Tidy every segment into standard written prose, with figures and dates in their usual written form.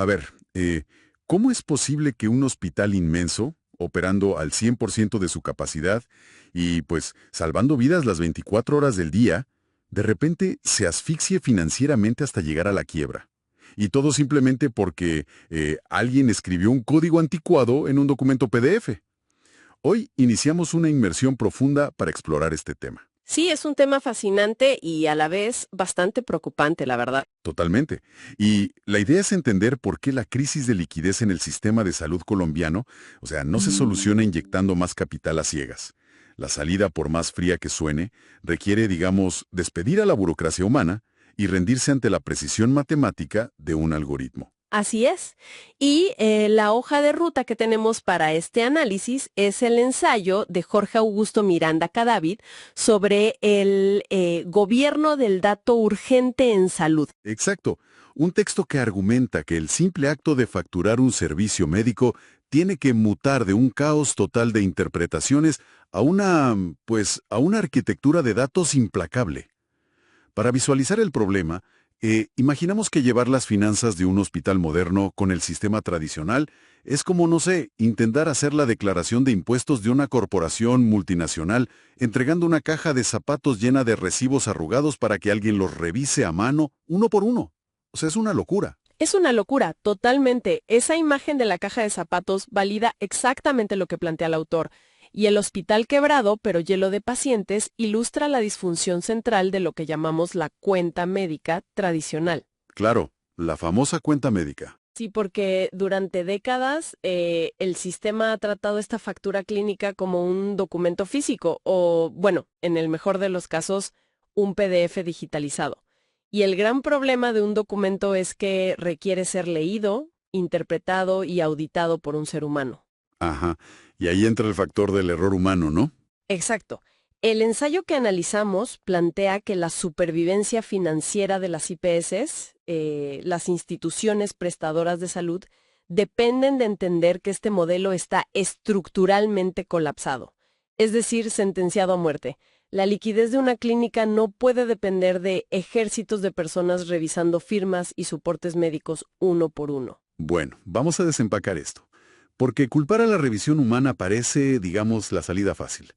A ver, ¿cómo es posible que un hospital inmenso, operando al 100% de su capacidad y pues salvando vidas las 24 horas del día, de repente se asfixie financieramente hasta llegar a la quiebra? Y todo simplemente porque alguien escribió un código anticuado en un documento PDF. Hoy iniciamos una inmersión profunda para explorar este tema. Sí, es un tema fascinante y a la vez bastante preocupante, la verdad. Totalmente. Y la idea es entender por qué la crisis de liquidez en el sistema de salud colombiano, o sea, no se soluciona inyectando más capital a ciegas. La salida, por más fría que suene, requiere, digamos, despedir a la burocracia humana y rendirse ante la precisión matemática de un algoritmo. Así es. Y la hoja de ruta que tenemos para este análisis es el ensayo de Jorge Augusto Miranda Cadavid sobre el gobierno del dato urgente en salud. Exacto. Un texto que argumenta que el simple acto de facturar un servicio médico tiene que mutar de un caos total de interpretaciones a a una arquitectura de datos implacable. Para visualizar el problema, imaginamos que llevar las finanzas de un hospital moderno con el sistema tradicional es como, no sé, intentar hacer la declaración de impuestos de una corporación multinacional entregando una caja de zapatos llena de recibos arrugados para que alguien los revise a mano, uno por uno. O sea, es una locura. Es una locura, totalmente. Esa imagen de la caja de zapatos valida exactamente lo que plantea el autor. Y el hospital quebrado, pero lleno de pacientes, ilustra la disfunción central de lo que llamamos la cuenta médica tradicional. Claro, la famosa cuenta médica. Sí, porque durante décadas el sistema ha tratado esta factura clínica como un documento físico o, bueno, en el mejor de los casos, un PDF digitalizado. Y el gran problema de un documento es que requiere ser leído, interpretado y auditado por un ser humano. Ajá. Y ahí entra el factor del error humano, ¿no? Exacto. El ensayo que analizamos plantea que la supervivencia financiera de las IPS, las instituciones prestadoras de salud, dependen de entender que este modelo está estructuralmente colapsado, es decir, sentenciado a muerte. La liquidez de una clínica no puede depender de ejércitos de personas revisando firmas y soportes médicos uno por uno. Bueno, vamos a desempacar esto. Porque culpar a la revisión humana parece, digamos, la salida fácil.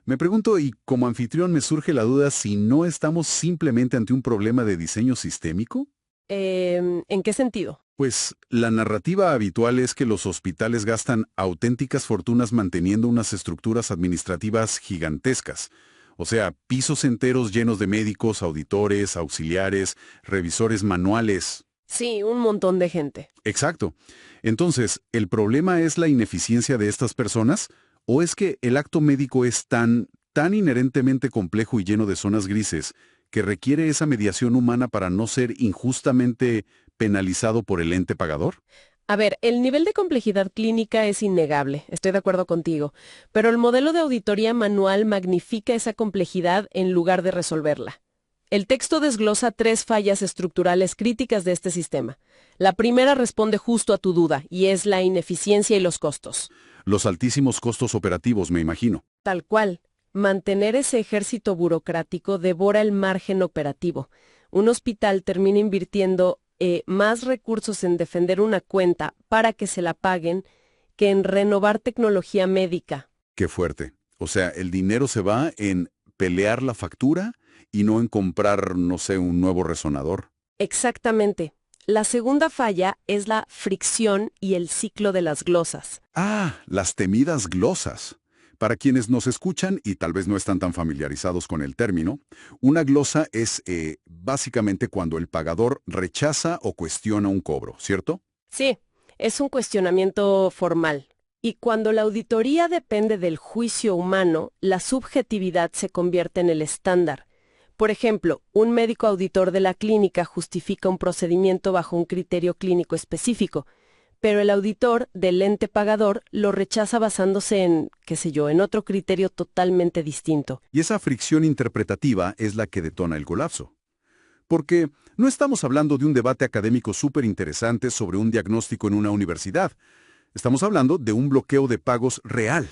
Me pregunto, y como anfitrión me surge la duda si no estamos simplemente ante un problema de diseño sistémico. ¿En qué sentido? Pues la narrativa habitual es que los hospitales gastan auténticas fortunas manteniendo unas estructuras administrativas gigantescas. O sea, pisos enteros llenos de médicos, auditores, auxiliares, revisores manuales. Sí, un montón de gente. Exacto. Entonces, ¿el problema es la ineficiencia de estas personas? ¿O es que el acto médico es tan inherentemente complejo y lleno de zonas grises que requiere esa mediación humana para no ser injustamente penalizado por el ente pagador? A ver, el nivel de complejidad clínica es innegable, estoy de acuerdo contigo, pero el modelo de auditoría manual magnifica esa complejidad en lugar de resolverla. El texto desglosa 3 fallas estructurales críticas de este sistema. La primera responde justo a tu duda, y es la ineficiencia y los costos. Los altísimos costos operativos, me imagino. Tal cual. Mantener ese ejército burocrático devora el margen operativo. Un hospital termina invirtiendo más recursos en defender una cuenta para que se la paguen que en renovar tecnología médica. Qué fuerte. O sea, el dinero se va en pelear la factura y no en comprar, no sé, un nuevo resonador. Exactamente. La segunda falla es la fricción y el ciclo de las glosas. Ah, las temidas glosas. Para quienes nos escuchan y tal vez no están tan familiarizados con el término, una glosa es básicamente cuando el pagador rechaza o cuestiona un cobro, ¿cierto? Sí, es un cuestionamiento formal. Y cuando la auditoría depende del juicio humano, la subjetividad se convierte en el estándar. Por ejemplo, un médico auditor de la clínica justifica un procedimiento bajo un criterio clínico específico, pero el auditor del ente pagador lo rechaza basándose en, qué sé yo, en otro criterio totalmente distinto. Y esa fricción interpretativa es la que detona el colapso. Porque no estamos hablando de un debate académico súper interesante sobre un diagnóstico en una universidad. Estamos hablando de un bloqueo de pagos real.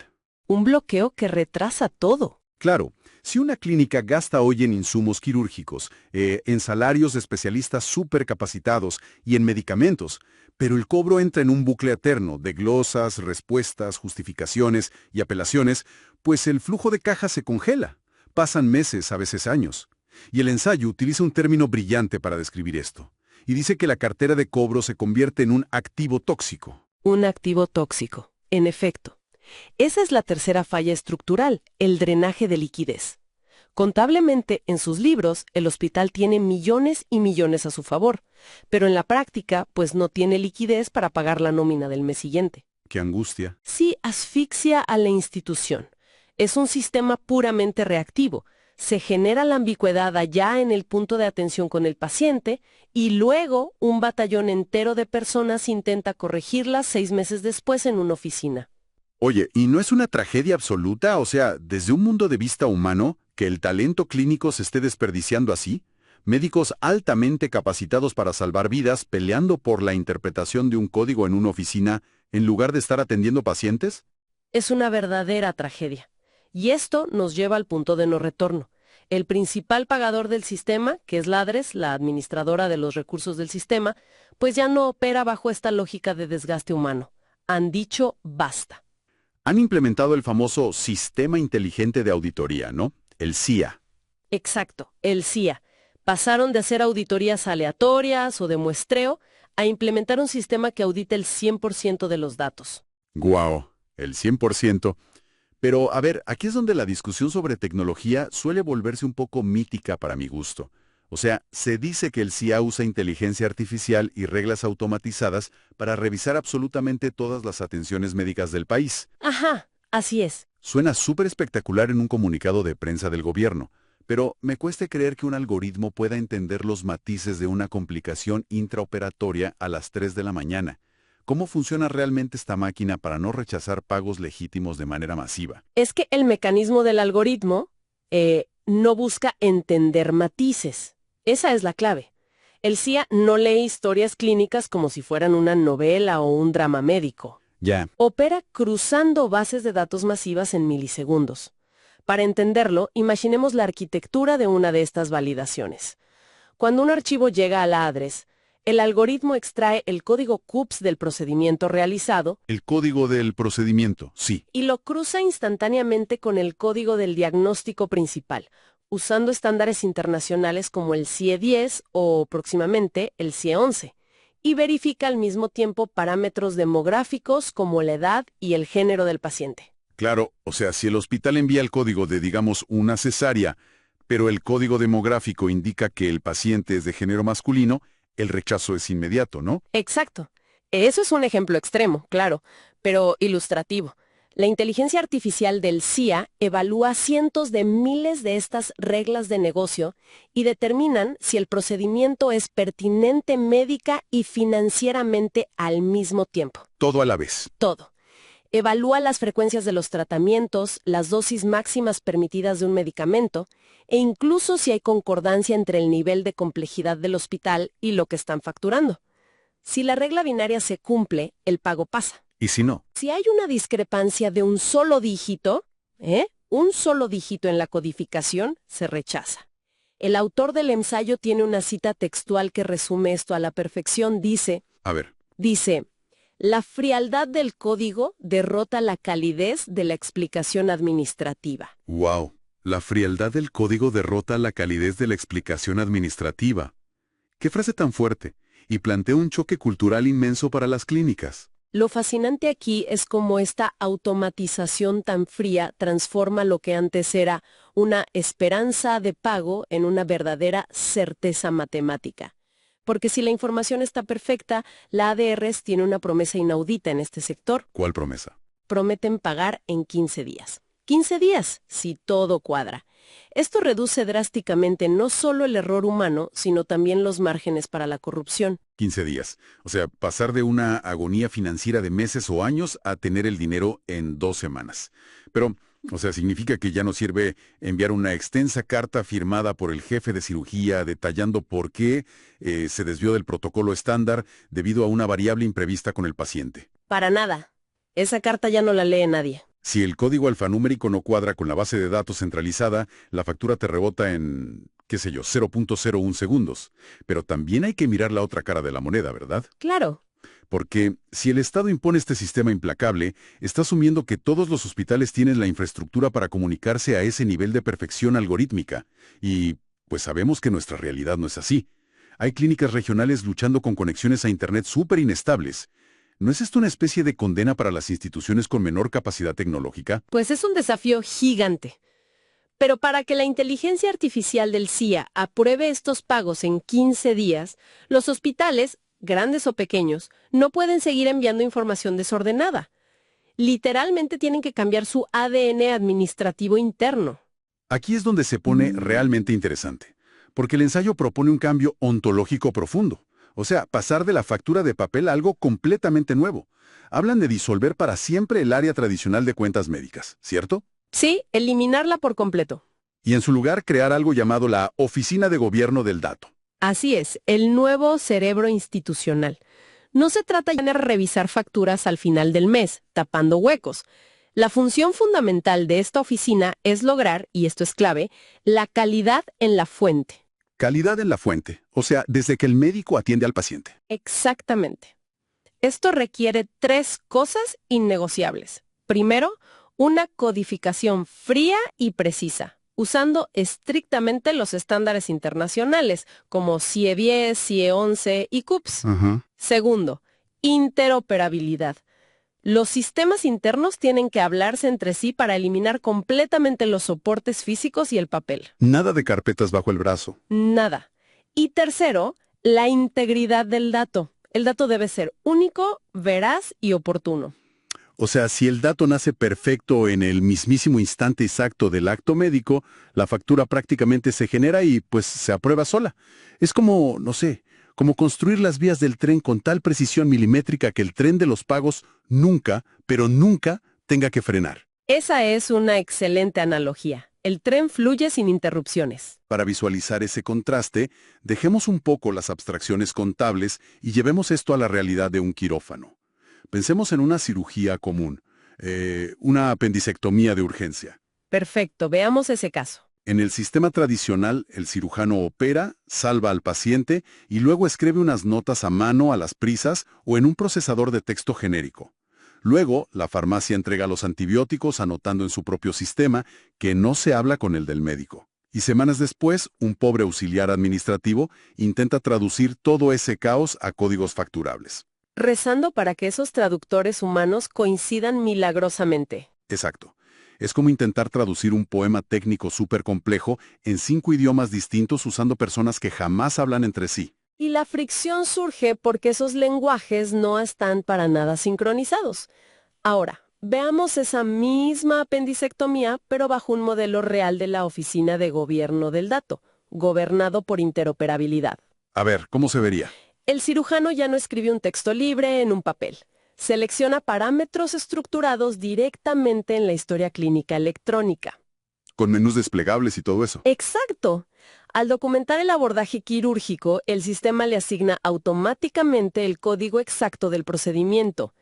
Un bloqueo que retrasa todo. Claro, si una clínica gasta hoy en insumos quirúrgicos, en salarios de especialistas súper capacitados y en medicamentos, Pero el cobro entra en un bucle eterno de glosas, respuestas, justificaciones y apelaciones, pues el flujo de caja se congela. Pasan meses, a veces años. Y el ensayo utiliza un término brillante para describir esto. Y dice que la cartera de cobro se convierte en un activo tóxico. Un activo tóxico, en efecto. Esa es la tercera falla estructural, el drenaje de liquidez. Contablemente, en sus libros, el hospital tiene millones y millones a su favor, pero en la práctica, pues no tiene liquidez para pagar la nómina del mes siguiente. ¡Qué angustia! Sí, asfixia a la institución. Es un sistema puramente reactivo. Se genera la ambigüedad allá en el punto de atención con el paciente y luego un batallón entero de personas intenta corregirlas 6 meses después en una oficina. Oye, ¿y no es una tragedia absoluta? O sea, desde un mundo de vista humano, que el talento clínico se esté desperdiciando así. Médicos altamente capacitados para salvar vidas peleando por la interpretación de un código en una oficina en lugar de estar atendiendo pacientes. Es una verdadera tragedia. Y esto nos lleva al punto de no retorno. El principal pagador del sistema, que es Ladres, la administradora de los recursos del sistema, pues ya no opera bajo esta lógica de desgaste humano. Han dicho basta. Han implementado el famoso Sistema Inteligente de Auditoría, ¿no? El CIA. Exacto, el CIA. Pasaron de hacer auditorías aleatorias o de muestreo a implementar un sistema que audite el 100% de los datos. ¡Guau! El 100%. Pero, a ver, aquí es donde la discusión sobre tecnología suele volverse un poco mítica para mi gusto. O sea, se dice que el CIA usa inteligencia artificial y reglas automatizadas para revisar absolutamente todas las atenciones médicas del país. Ajá, así es. Suena súper espectacular en un comunicado de prensa del gobierno, pero me cuesta creer que un algoritmo pueda entender los matices de una complicación intraoperatoria a las 3 de la mañana. ¿Cómo funciona realmente esta máquina para no rechazar pagos legítimos de manera masiva? Es que el mecanismo del algoritmo no busca entender matices. Esa es la clave. El CIA no lee historias clínicas como si fueran una novela o un drama médico. Ya. Opera cruzando bases de datos masivas en milisegundos. Para entenderlo, imaginemos la arquitectura de una de estas validaciones. Cuando un archivo llega a la ADRES, el algoritmo extrae el código CUPS del procedimiento realizado. El código del procedimiento, sí. Y lo cruza instantáneamente con el código del diagnóstico principal, usando estándares internacionales como el CIE-10 o próximamente el CIE-11, y verifica al mismo tiempo parámetros demográficos como la edad y el género del paciente. Claro, o sea, si el hospital envía el código de, digamos, una cesárea, pero el código demográfico indica que el paciente es de género masculino, el rechazo es inmediato, ¿no? Exacto. Eso es un ejemplo extremo, claro, pero ilustrativo. La inteligencia artificial del CIA evalúa cientos de miles de estas reglas de negocio y determinan si el procedimiento es pertinente médica y financieramente al mismo tiempo. Todo a la vez. Todo. Evalúa las frecuencias de los tratamientos, las dosis máximas permitidas de un medicamento e incluso si hay concordancia entre el nivel de complejidad del hospital y lo que están facturando. Si la regla binaria se cumple, el pago pasa. ¿Y si no? Si hay una discrepancia de un solo dígito, un solo dígito en la codificación, se rechaza. El autor del ensayo tiene una cita textual que resume esto a la perfección. Dice, la frialdad del código derrota la calidez de la explicación administrativa. ¡Wow! La frialdad del código derrota la calidez de la explicación administrativa. ¡Qué frase tan fuerte! Y plantea un choque cultural inmenso para las clínicas. Lo fascinante aquí es cómo esta automatización tan fría transforma lo que antes era una esperanza de pago en una verdadera certeza matemática. Porque si la información está perfecta, la ADRs tiene una promesa inaudita en este sector. ¿Cuál promesa? Prometen pagar en 15 días. 15 días, si todo cuadra. Esto reduce drásticamente no solo el error humano, sino también los márgenes para la corrupción. 15 días. O sea, pasar de una agonía financiera de meses o años a tener el dinero en 2 semanas. Pero, o sea, significa que ya no sirve enviar una extensa carta firmada por el jefe de cirugía detallando por qué se desvió del protocolo estándar debido a una variable imprevista con el paciente. Para nada. Esa carta ya no la lee nadie. Si el código alfanumérico no cuadra con la base de datos centralizada, la factura te rebota en, qué sé yo, 0.01 segundos. Pero también hay que mirar la otra cara de la moneda, ¿verdad? Claro. Porque si el Estado impone este sistema implacable, está asumiendo que todos los hospitales tienen la infraestructura para comunicarse a ese nivel de perfección algorítmica. Y, pues sabemos que nuestra realidad no es así. Hay clínicas regionales luchando con conexiones a Internet súper inestables. ¿No es esto una especie de condena para las instituciones con menor capacidad tecnológica? Pues es un desafío gigante. Pero para que la inteligencia artificial del CIA apruebe estos pagos en 15 días, los hospitales, grandes o pequeños, no pueden seguir enviando información desordenada. Literalmente tienen que cambiar su ADN administrativo interno. Aquí es donde se pone realmente interesante, porque el ensayo propone un cambio ontológico profundo. O sea, pasar de la factura de papel a algo completamente nuevo. Hablan de disolver para siempre el área tradicional de cuentas médicas, ¿cierto? Sí, eliminarla por completo. Y en su lugar crear algo llamado la Oficina de Gobierno del Dato. Así es, el nuevo cerebro institucional. No se trata ya de revisar facturas al final del mes, tapando huecos. La función fundamental de esta oficina es lograr, y esto es clave, la calidad en la fuente. Calidad en la fuente, o sea, desde que el médico atiende al paciente. Exactamente. Esto requiere 3 cosas innegociables. Primero, una codificación fría y precisa, usando estrictamente los estándares internacionales, como CIE 10, CIE 11 y CUPS. Ajá. Segundo, interoperabilidad. Los sistemas internos tienen que hablarse entre sí para eliminar completamente los soportes físicos y el papel. Nada de carpetas bajo el brazo. Nada. Y tercero, la integridad del dato. El dato debe ser único, veraz y oportuno. O sea, si el dato nace perfecto en el mismísimo instante exacto del acto médico, la factura prácticamente se genera y pues se aprueba sola. Es como, no sé, como construir las vías del tren con tal precisión milimétrica que el tren de los pagos nunca, pero nunca, tenga que frenar. Esa es una excelente analogía. El tren fluye sin interrupciones. Para visualizar ese contraste, dejemos un poco las abstracciones contables y llevemos esto a la realidad de un quirófano. Pensemos en una cirugía común, una apendicectomía de urgencia. Perfecto, veamos ese caso. En el sistema tradicional, el cirujano opera, salva al paciente y luego escribe unas notas a mano a las prisas o en un procesador de texto genérico. Luego, la farmacia entrega los antibióticos anotando en su propio sistema que no se habla con el del médico. Y semanas después, un pobre auxiliar administrativo intenta traducir todo ese caos a códigos facturables. Rezando para que esos traductores humanos coincidan milagrosamente. Exacto. Es como intentar traducir un poema técnico súper complejo en 5 idiomas distintos usando personas que jamás hablan entre sí. Y la fricción surge porque esos lenguajes no están para nada sincronizados. Ahora, veamos esa misma apendicectomía, pero bajo un modelo real de la Oficina de Gobierno del Dato, gobernado por interoperabilidad. A ver, ¿cómo se vería? El cirujano ya no escribe un texto libre en un papel. Selecciona parámetros estructurados directamente en la historia clínica electrónica. Con menús desplegables y todo eso. Exacto. Al documentar el abordaje quirúrgico, el sistema le asigna automáticamente el código exacto del procedimiento.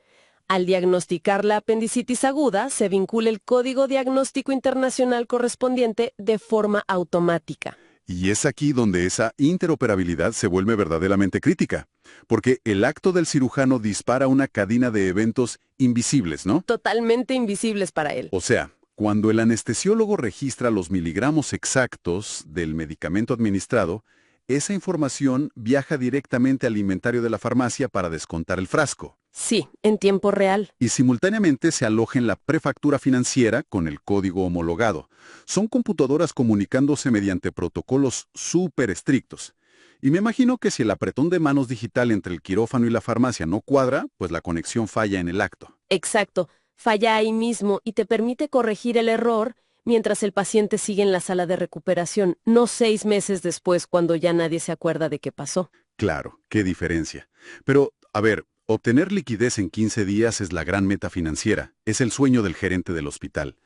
Al diagnosticar la apendicitis aguda, se vincula el código diagnóstico internacional correspondiente de forma automática. Y es aquí donde esa interoperabilidad se vuelve verdaderamente crítica, porque el acto del cirujano dispara una cadena de eventos invisibles, ¿no? Totalmente invisibles para él. O sea, cuando el anestesiólogo registra los miligramos exactos del medicamento administrado, esa información viaja directamente al inventario de la farmacia para descontar el frasco. Sí, en tiempo real. Y simultáneamente se aloja en la prefactura financiera con el código homologado. Son computadoras comunicándose mediante protocolos súper estrictos. Y me imagino que si el apretón de manos digital entre el quirófano y la farmacia no cuadra, pues la conexión falla en el acto. Exacto. Falla ahí mismo y te permite corregir el error mientras el paciente sigue en la sala de recuperación, no 6 meses después cuando ya nadie se acuerda de qué pasó. Claro, qué diferencia. Pero, a ver, obtener liquidez en 15 días es la gran meta financiera, es el sueño del gerente del hospital.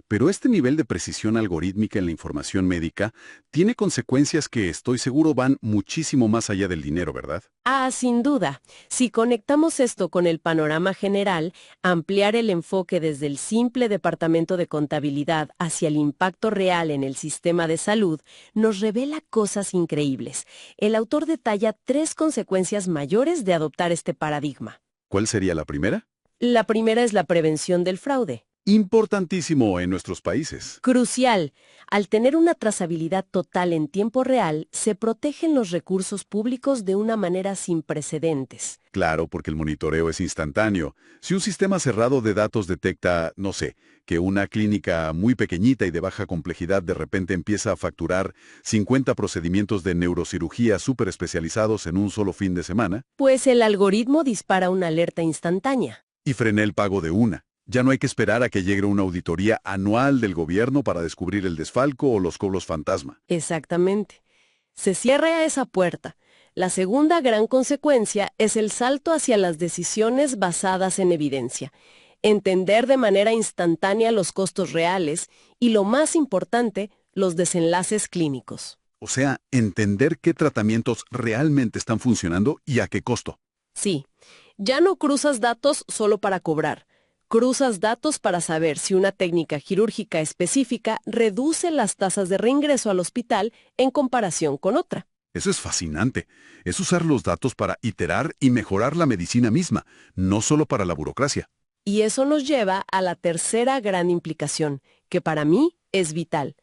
Pero este nivel de precisión algorítmica en la información médica tiene consecuencias que estoy seguro van muchísimo más allá del dinero, ¿verdad? Ah, sin duda. Si conectamos esto con el panorama general, ampliar el enfoque desde el simple departamento de contabilidad hacia el impacto real en el sistema de salud, nos revela cosas increíbles. El autor detalla 3 consecuencias mayores de adoptar este paradigma. ¿Cuál sería la primera? La primera es la prevención del fraude. Importantísimo en nuestros países. Crucial. Al tener una trazabilidad total en tiempo real, se protegen los recursos públicos de una manera sin precedentes. Claro, porque el monitoreo es instantáneo. Si un sistema cerrado de datos detecta, no sé, que una clínica muy pequeñita y de baja complejidad de repente empieza a facturar 50 procedimientos de neurocirugía súper especializados en un solo fin de semana, Pues el algoritmo dispara una alerta instantánea. y frené el pago de una. Ya no hay que esperar a que llegue una auditoría anual del gobierno para descubrir el desfalco o los cobros fantasma. Exactamente. Se cierra esa puerta. La segunda gran consecuencia es el salto hacia las decisiones basadas en evidencia. Entender de manera instantánea los costos reales y, lo más importante, los desenlaces clínicos. O sea, entender qué tratamientos realmente están funcionando y a qué costo. Sí, ya no cruzas datos solo para cobrar. Cruzas datos para saber si una técnica quirúrgica específica reduce las tasas de reingreso al hospital en comparación con otra. Eso es fascinante. Es usar los datos para iterar y mejorar la medicina misma, no solo para la burocracia. Y eso nos lleva a la tercera gran implicación, que para mí es vital: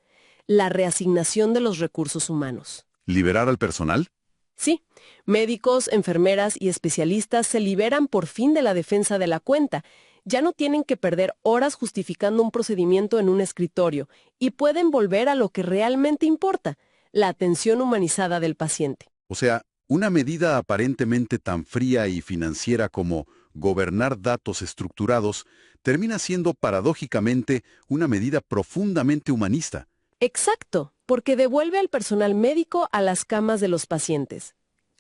la reasignación de los recursos humanos. ¿Liberar al personal? Sí, médicos, enfermeras y especialistas se liberan por fin de la defensa de la cuenta. Ya no tienen que perder horas justificando un procedimiento en un escritorio y pueden volver a lo que realmente importa: la atención humanizada del paciente. O sea, una medida aparentemente tan fría y financiera como gobernar datos estructurados termina siendo paradójicamente una medida profundamente humanista. Exacto, porque devuelve al personal médico a las camas de los pacientes.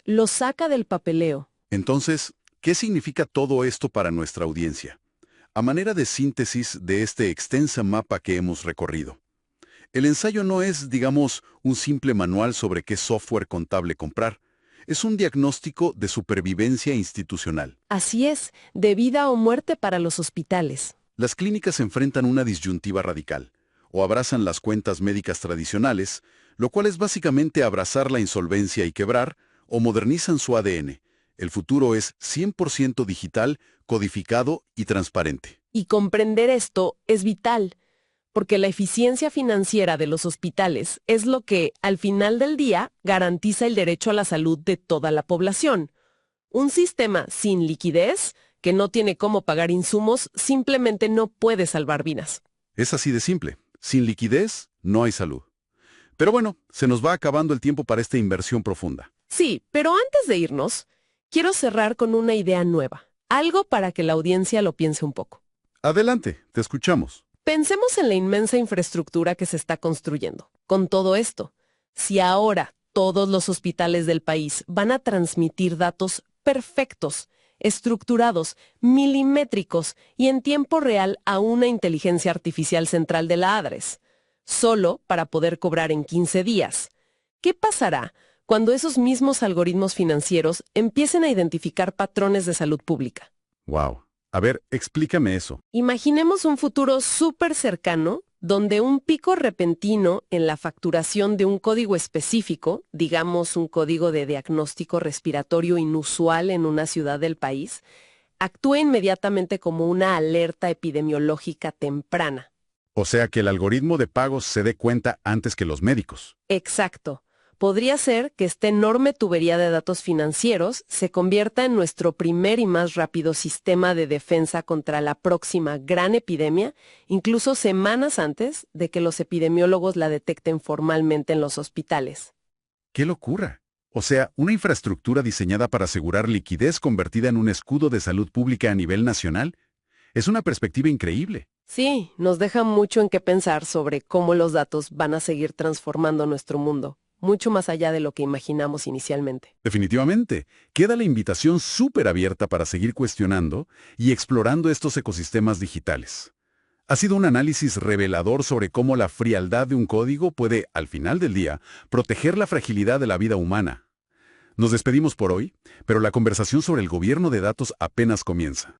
Los saca del papeleo. Entonces, ¿qué significa todo esto para nuestra audiencia? A manera de síntesis de este extenso mapa que hemos recorrido. El ensayo no es, digamos, un simple manual sobre qué software contable comprar. Es un diagnóstico de supervivencia institucional. Así es, de vida o muerte para los hospitales. Las clínicas enfrentan una disyuntiva radical. O abrazan las cuentas médicas tradicionales, lo cual es básicamente abrazar la insolvencia y quebrar, o modernizan su ADN. El futuro es 100% digital, codificado y transparente. Y comprender esto es vital, porque la eficiencia financiera de los hospitales es lo que, al final del día, garantiza el derecho a la salud de toda la población. Un sistema sin liquidez, que no tiene cómo pagar insumos, simplemente no puede salvar vidas. Es así de simple. Sin liquidez, no hay salud. Pero bueno, se nos va acabando el tiempo para esta inversión profunda. Sí, pero antes de irnos, quiero cerrar con una idea nueva, algo para que la audiencia lo piense un poco. Adelante, te escuchamos. Pensemos en la inmensa infraestructura que se está construyendo. Con todo esto, si ahora todos los hospitales del país van a transmitir datos perfectos, estructurados, milimétricos y en tiempo real a una inteligencia artificial central de la ADRES, solo para poder cobrar en 15 días, ¿qué pasará cuando esos mismos algoritmos financieros empiecen a identificar patrones de salud pública? Wow. A ver, explícame eso. Imaginemos un futuro súper cercano donde un pico repentino en la facturación de un código específico, digamos un código de diagnóstico respiratorio inusual en una ciudad del país, actúe inmediatamente como una alerta epidemiológica temprana. O sea que el algoritmo de pagos se dé cuenta antes que los médicos. Exacto. Podría ser que esta enorme tubería de datos financieros se convierta en nuestro primer y más rápido sistema de defensa contra la próxima gran epidemia, incluso semanas antes de que los epidemiólogos la detecten formalmente en los hospitales. ¡Qué locura! O sea, una infraestructura diseñada para asegurar liquidez convertida en un escudo de salud pública a nivel nacional. Es una perspectiva increíble. Sí, nos deja mucho en qué pensar sobre cómo los datos van a seguir transformando nuestro mundo, mucho más allá de lo que imaginamos inicialmente. Definitivamente, queda la invitación súper abierta para seguir cuestionando y explorando estos ecosistemas digitales. Ha sido un análisis revelador sobre cómo la frialdad de un código puede, al final del día, proteger la fragilidad de la vida humana. Nos despedimos por hoy, pero la conversación sobre el gobierno de datos apenas comienza.